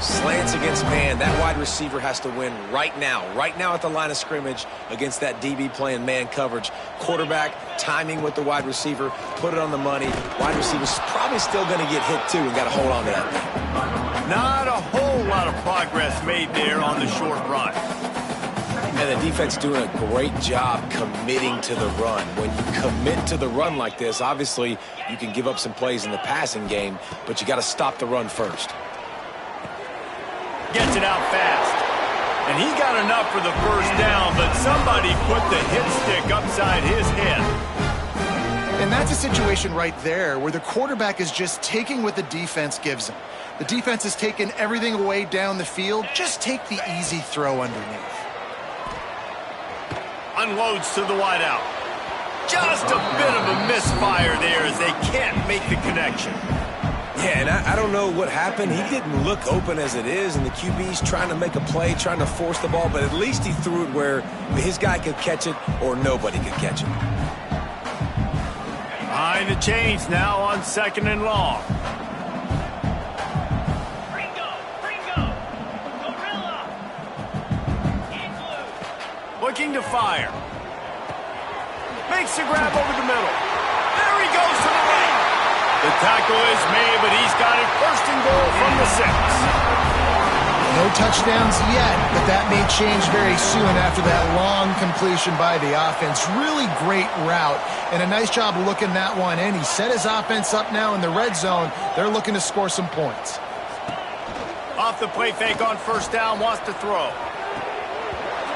Slants against man. That wide receiver has to win right now at the line of scrimmage against that DB playing man coverage. Quarterback, timing with the wide receiver, put it on the money. Wide receiver's probably still going to get hit too and got to hold on to that thing. Not a whole lot of progress made there on the short run. And the defense doing a great job committing to the run. When you commit to the run like this, obviously you can give up some plays in the passing game, but you got to stop the run first. Gets it out fast. And he got enough for the first down, but somebody put the hit stick upside his head. And that's a situation right there where the quarterback is just taking what the defense gives him. The defense is taking everything away down the field. Just take the easy throw underneath. Unloads to the wideout. Just a bit of a misfire there as they can't make the connection. Yeah, and I don't know what happened. He didn't look open as it is, and the QB's trying to make a play, trying to force the ball, but at least he threw it where his guy could catch it or nobody could catch it. Behind the chains now on second and long. Looking to fire. Makes the grab over the middle. There he goes to the right. The tackle is made, but he's got it first and goal from the 6. No touchdowns yet, but that may change very soon after that long completion by the offense. Really great route, and a nice job of looking that one in. He set his offense up now in the red zone. They're looking to score some points. Off the play fake on first down, wants to throw.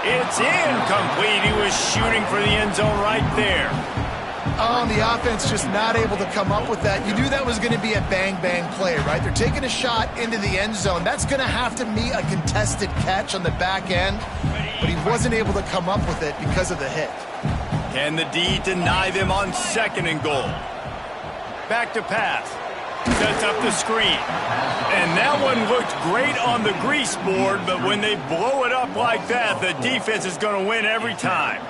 It's incomplete. He was shooting for the end zone right there. Oh, the offense just not able to come up with that. You knew that was going to be a bang-bang play, right? They're taking a shot into the end zone. That's going to have to meet a contested catch on the back end, but he wasn't able to come up with it because of the hit. Can the D deny them on second and goal? Back to pass. Sets up the screen. And that one looked great on the grease board, but when they blow it up like that, the defense is going to win every time.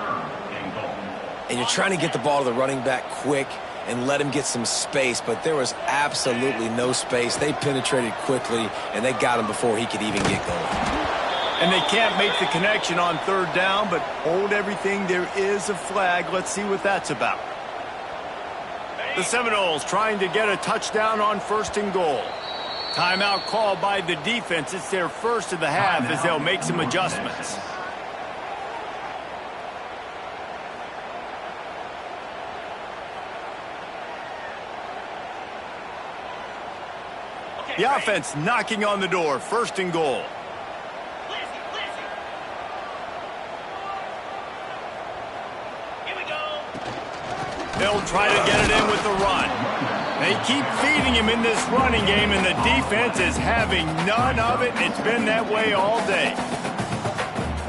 And you're trying to get the ball to the running back quick and let him get some space, but there was absolutely no space. They penetrated quickly, and they got him before he could even get going. And they can't make the connection on third down, but hold everything. There is a flag. Let's see what that's about. The Seminoles trying to get a touchdown on first and goal. Timeout called by the defense. It's their first of the half as they'll make some adjustments. The offense knocking on the door, first and goal. They'll try to get it in with the run. They keep feeding him in this running game, and the defense is having none of it. It's been that way all day.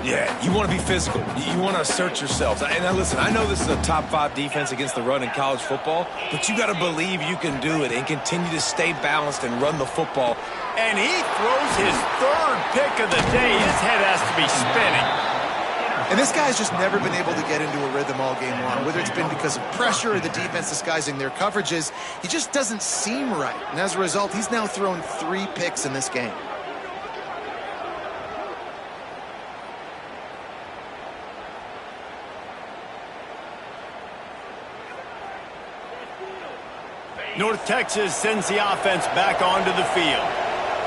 Yeah, you want to be physical. You want to assert yourselves. And now listen, I know this is a top 5 defense against the run in college football, but you got to believe you can do it and continue to stay balanced and run the football. And he throws his third pick of the day. His head has to be spinning. And this guy's just never been able to get into a rhythm all game long, whether it's been because of pressure or the defense disguising their coverages. He just doesn't seem right. And as a result, he's now thrown 3 picks in this game. North Texas sends the offense back onto the field.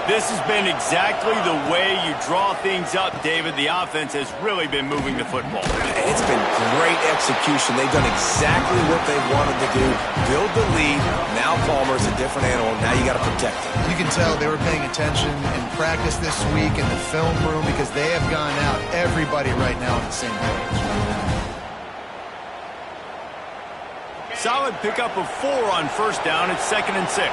This has been exactly the way you draw things up, David. The offense has really been moving the football. It's been great execution. They've done exactly what they wanted to do. Build the lead. Now Palmer's a different animal. Now you got to protect him. You can tell they were paying attention in practice this week in the film room because they have gone out, everybody right now on the same page. Solid pickup of 4 on first down. It's 2nd and 6.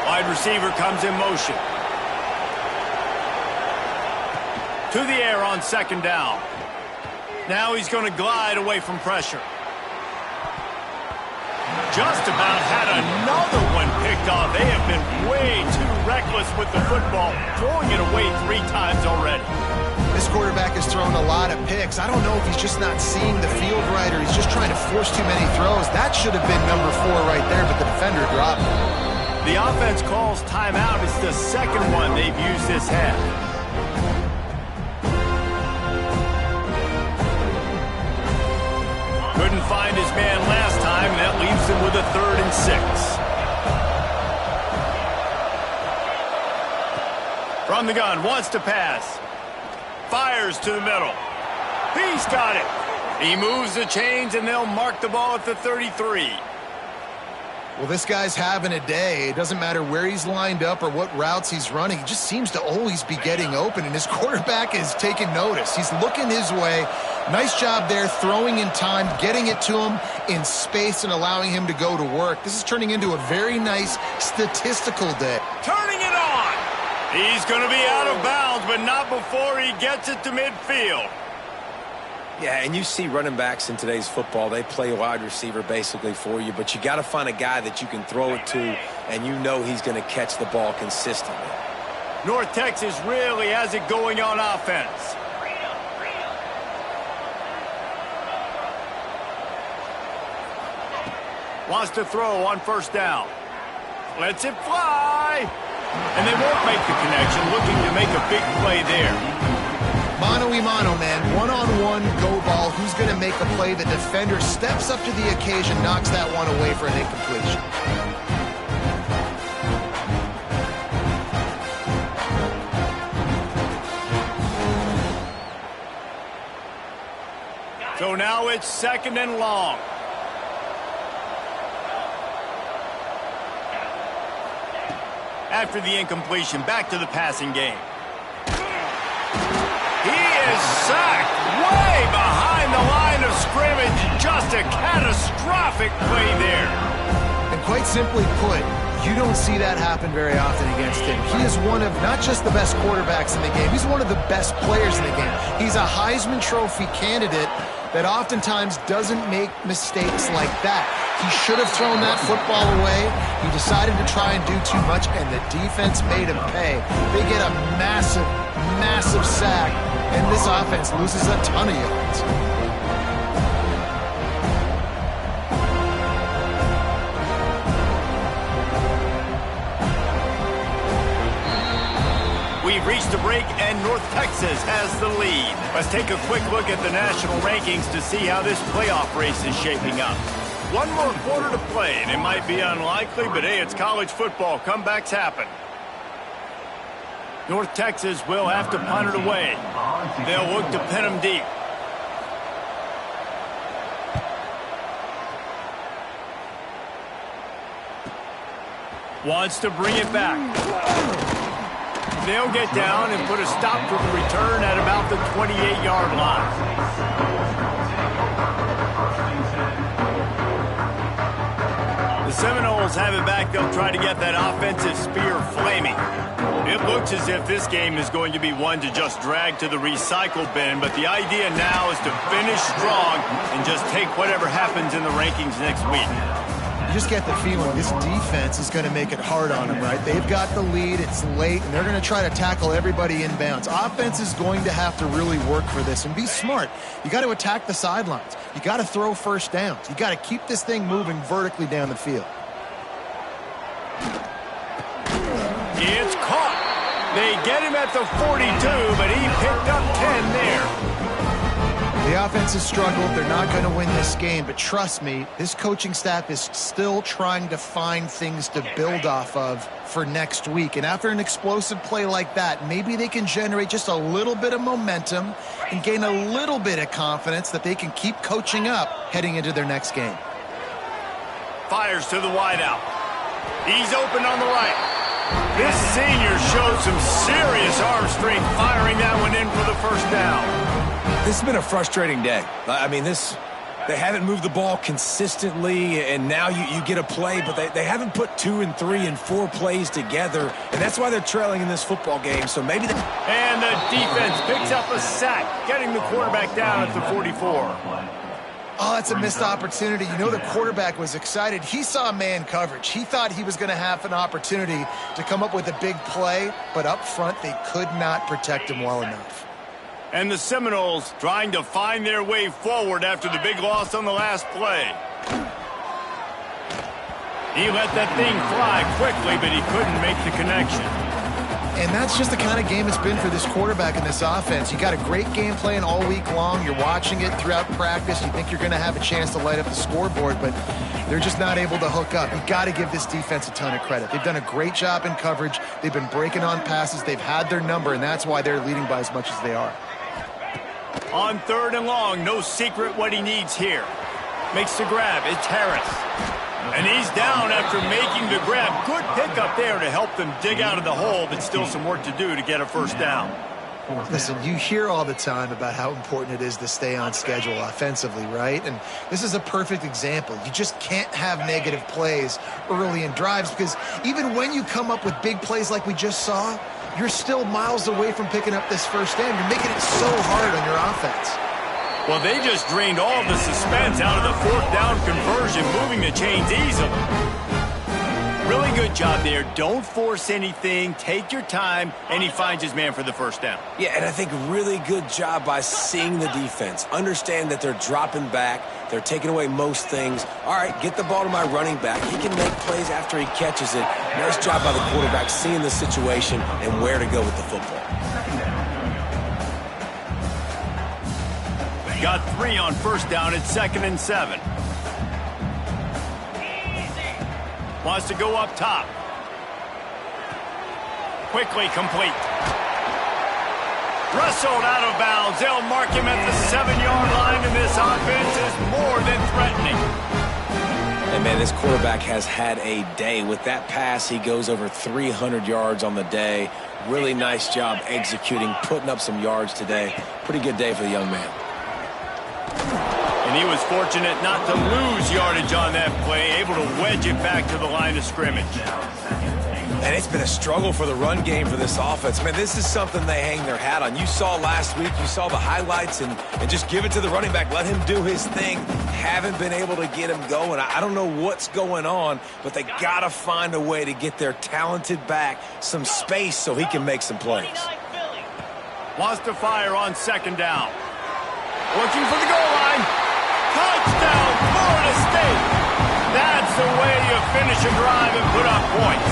Wide receiver comes in motion. To the air on 2nd down. Now he's going to glide away from pressure. Just about had another one picked off. They have been way too reckless with the football, throwing it away 3 times already. This quarterback has thrown a lot of picks. I don't know if he's just not seeing the field right or he's just trying to force too many throws. That should have been number 4 right there, but the defender dropped it. The offense calls timeout. It's the second one they've used this half. Couldn't find his man last time, and that leaves him with a 3rd and 6. From the gun, wants to pass. Fires to the middle. He's got it. He moves the chains, and they'll mark the ball at the 33. Well, this guy's having a day. It doesn't matter where he's lined up or what routes he's running. He just seems to always be getting open, and his quarterback is taking notice. He's looking his way. Nice job there, throwing in time, getting it to him in space and allowing him to go to work. This is turning into a very nice statistical day. Turning it on. He's going to be out of bounds, but not before he gets it to midfield. Yeah, and you see running backs in today's football, they play wide receiver basically for you, but you got to find a guy that you can throw it to, and you know he's going to catch the ball consistently. North Texas really has it going on offense. Wants to throw on first down. Lets it fly. And they won't make the connection, looking to make a big play there. Mano-a-mano, man. One-on-one go ball. Who's going to make a play? The defender steps up to the occasion, knocks that one away for an incompletion. So now it's 2nd and long. After the incompletion, back to the passing game. He is sacked way behind the line of scrimmage. Just a catastrophic play there. And quite simply put, you don't see that happen very often against him. He is one of not just the best quarterbacks in the game, he's one of the best players in the game. He's a Heisman Trophy candidate that oftentimes doesn't make mistakes like that. He should have thrown that football away. He decided to try and do too much, and the defense made him pay. They get a massive, massive sack, and this offense loses a ton of yards. We've reached a break, and North Texas has the lead. Let's take a quick look at the national rankings to see how this playoff race is shaping up. One more quarter to play, and it might be unlikely, but hey, it's college football. Comebacks happen. North Texas will have to punt it away. They'll look to pin them deep. Wants to bring it back. They'll get down and put a stop to the return at about the 28-yard line. The Seminoles have it back. They'll try to get that offensive spear flaming. It looks as if this game is going to be one to just drag to the recycle bin, but the idea now is to finish strong and just take whatever happens in the rankings next week. You just get the feeling this defense is going to make it hard on them, right? They've got the lead, it's late, and they're going to try to tackle everybody inbounds. Offense is going to have to really work for this and be smart. You got to attack the sidelines. You got to throw first downs. You got to keep this thing moving vertically down the field. It's caught. They get him at the 42, but he picked up 10 there. The offense has struggled. They're not going to win this game, but trust me, this coaching staff is still trying to find things to build off of for next week. And after an explosive play like that, maybe they can generate just a little bit of momentum and gain a little bit of confidence that they can keep coaching up heading into their next game. Fires to the wideout. He's open on the right. This senior showed some serious arm strength firing that one in for the first down. This has been a frustrating day. I mean, they haven't moved the ball consistently, and now you get a play, but they haven't put 2 and 3 and 4 plays together, and that's why they're trailing in this football game. So maybe and the defense picks up a sack, getting the quarterback down at the 44. Oh, that's a missed opportunity. You know the quarterback was excited. He saw man coverage. He thought he was going to have an opportunity to come up with a big play, but up front they could not protect him well enough. And the Seminoles trying to find their way forward after the big loss on the last play. He let that thing fly quickly, but he couldn't make the connection. And that's just the kind of game it's been for this quarterback and this offense. You got a great game plan all week long. You're watching it throughout practice. You think you're going to have a chance to light up the scoreboard, but they're just not able to hook up. You got to give this defense a ton of credit. They've done a great job in coverage. They've been breaking on passes. They've had their number, and that's why they're leading by as much as they are. On 3rd and long, no secret what he needs here. Makes the grab. It's Harris. And he's down after making the grab. Good pickup there to help them dig out of the hole, but still some work to do to get a first down. Listen, you hear all the time about how important it is to stay on schedule offensively, right? And this is a perfect example. You just can't have negative plays early in drives because even when you come up with big plays like we just saw, you're still miles away from picking up this first down. You're making it so hard on your offense. Well, they just drained all the suspense out of the 4th down conversion, moving the chains easily. Really good job there. Don't force anything. Take your time, and he finds his man for the first down. Yeah, and I think really good job by seeing the defense. Understand that they're dropping back. They're taking away most things. All right, get the ball to my running back. He can make plays after he catches it. Nice job by the quarterback seeing the situation and where to go with the football. Got 3 on first down at 2nd and 7. Wants to go up top. Quickly complete. Wrestled out of bounds. They'll mark him at the 7-yard line, and this offense is more than threatening. And, man, this quarterback has had a day. With that pass, he goes over 300 yards on the day. Really nice job executing, putting up some yards today. Pretty good day for the young man. And he was fortunate not to lose yardage on that play, able to wedge it back to the line of scrimmage. And it's been a struggle for the run game for this offense. Man, this is something they hang their hat on. You saw last week, you saw the highlights, and just give it to the running back. Let him do his thing. Haven't been able to get him going. I don't know what's going on, but they got to find a way to get their talented back some space so he can make some plays. Wants to fire on 2nd down. Looking for the goal line. Touchdown, Florida State. That's the way you finish a drive and put up points.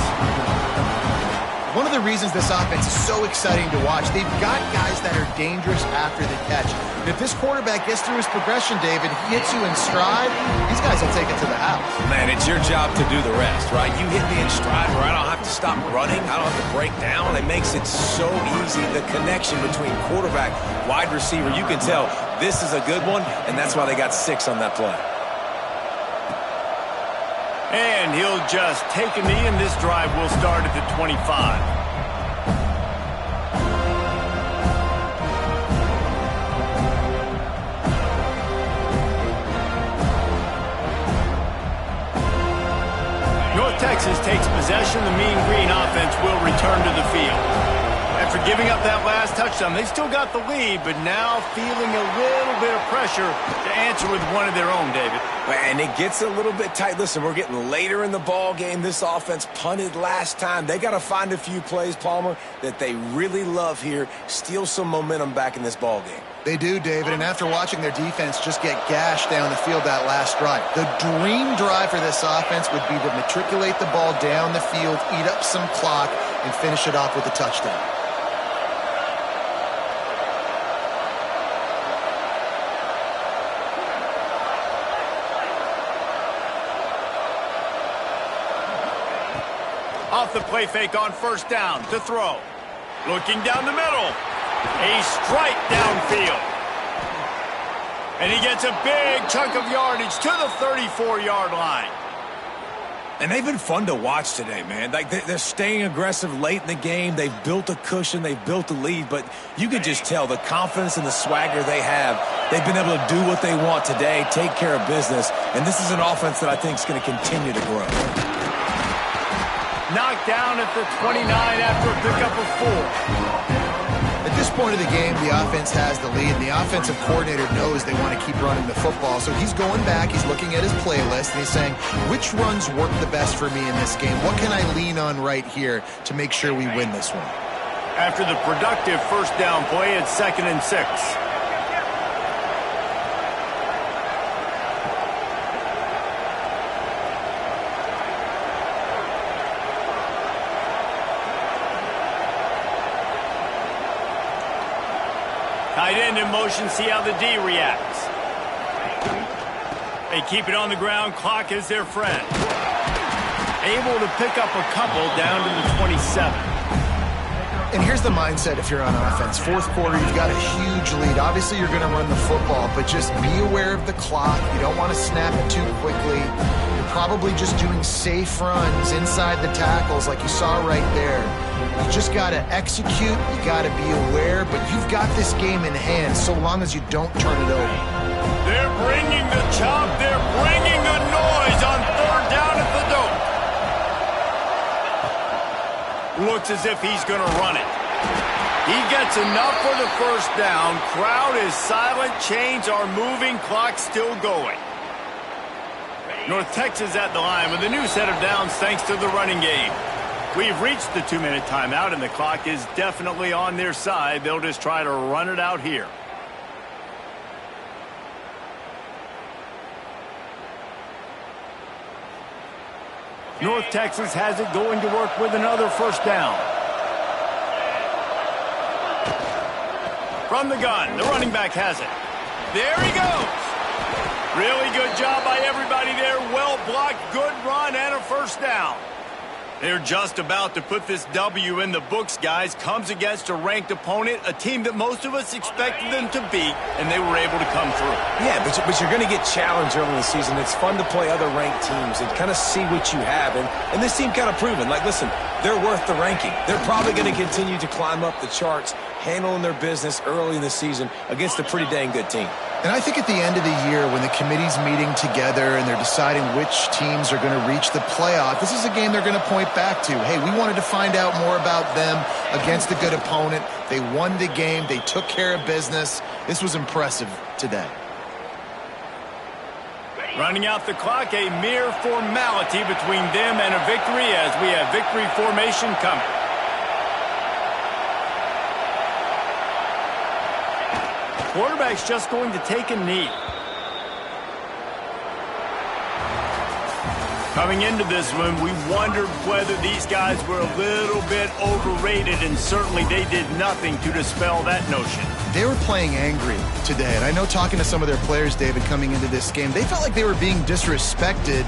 One of the reasons this offense is so exciting to watch, they've got guys that are dangerous after the catch. And if this quarterback gets through his progression, David, he hits you in stride, these guys will take it to the house. Man, it's your job to do the rest, right? You hit me in stride where I don't have to stop running. I don't have to break down. It makes it so easy. The connection between quarterback, wide receiver, you can tell this is a good one, and that's why they got 6 on that play. And he'll just take a knee, and this drive will start at the 25. North Texas takes possession. The Mean Green offense will return to the field. After giving up that last touchdown, they still got the lead, but now feeling a little bit of pressure to answer with one of their own, David. And it gets a little bit tight. Listen, we're getting later in the ball game. This offense punted last time. They got to find a few plays, Palmer, that they really love here. Steal some momentum back in this ball game. They do, David, and after watching their defense just get gashed down the field that last drive, the dream drive for this offense would be to matriculate the ball down the field, eat up some clock, and finish it off with a touchdown. Off the play fake on first down to throw. Looking down the middle. A strike downfield. And he gets a big chunk of yardage to the 34-yard line. And they've been fun to watch today, man. Like they're staying aggressive late in the game. They've built a cushion. They've built a lead. But you can just tell the confidence and the swagger they have. They've been able to do what they want today, take care of business. And this is an offense that I think is going to continue to grow. Knocked down at the 29 after a pickup of 4. At this point of the game, the offense has the lead, and the offensive coordinator knows they want to keep running the football. So he's going back, he's looking at his playlist, and he's saying, which runs work the best for me in this game? What can I lean on right here to make sure we win this one? After the productive first down play, it's 2nd and 6. Tight end in motion, see how the D reacts. They keep it on the ground, clock is their friend. Able to pick up a couple down to the 27. And here's the mindset if you're on offense. Fourth quarter, you've got a huge lead. Obviously, you're going to run the football, but just be aware of the clock. You don't want to snap it too quickly. You're probably just doing safe runs inside the tackles like you saw right there. You just got to execute. You got to be aware, but you've got this game in hand so long as you don't turn it over. They're bringing the chop. They're bringing the noise on third down at the dope. Looks as if he's going to run it. He gets enough for the first down. Crowd is silent. Chains are moving. Clock still going. North Texas at the line with a new set of downs thanks to the running game. We've reached the 2-minute timeout, and the clock is definitely on their side. They'll just try to run it out here. North Texas has it going to work with another first down. From the gun, the running back has it. There he goes. Really good job by everybody there. Well blocked, good run, and a first down. They're just about to put this W in the books, guys. Comes against a ranked opponent, a team that most of us expected them to beat, and they were able to come through. Yeah, but you're going to get challenged early in the season. It's fun to play other ranked teams and kind of see what you have. And this team kind of proven, like, listen, they're worth the ranking. They're probably going to continue to climb up the charts, handling their business early in the season against a pretty dang good team. And I think at the end of the year, when the committee's meeting together and they're deciding which teams are going to reach the playoff, this is a game they're going to point back to. Hey, we wanted to find out more about them against a good opponent. They won the game. They took care of business. This was impressive today. Running out the clock, a mere formality between them and a victory as we have victory formation coming. Quarterback's just going to take a knee. Coming into this one, we wondered whether these guys were a little bit overrated, and certainly they did nothing to dispel that notion. They were playing angry today, and I know talking to some of their players, David, coming into this game, they felt like they were being disrespected.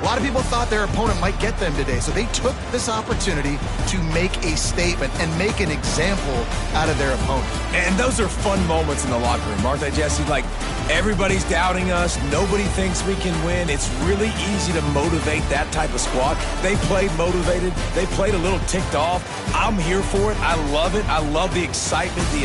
A lot of people thought their opponent might get them today, so they took this opportunity to make a statement and make an example out of their opponent. And those are fun moments in the locker room, aren't they, Jesse? Like, everybody's doubting us. Nobody thinks we can win. It's really easy to motivate that type of squad. They played motivated. They played a little ticked off. I'm here for it. I love it. I love the excitement, the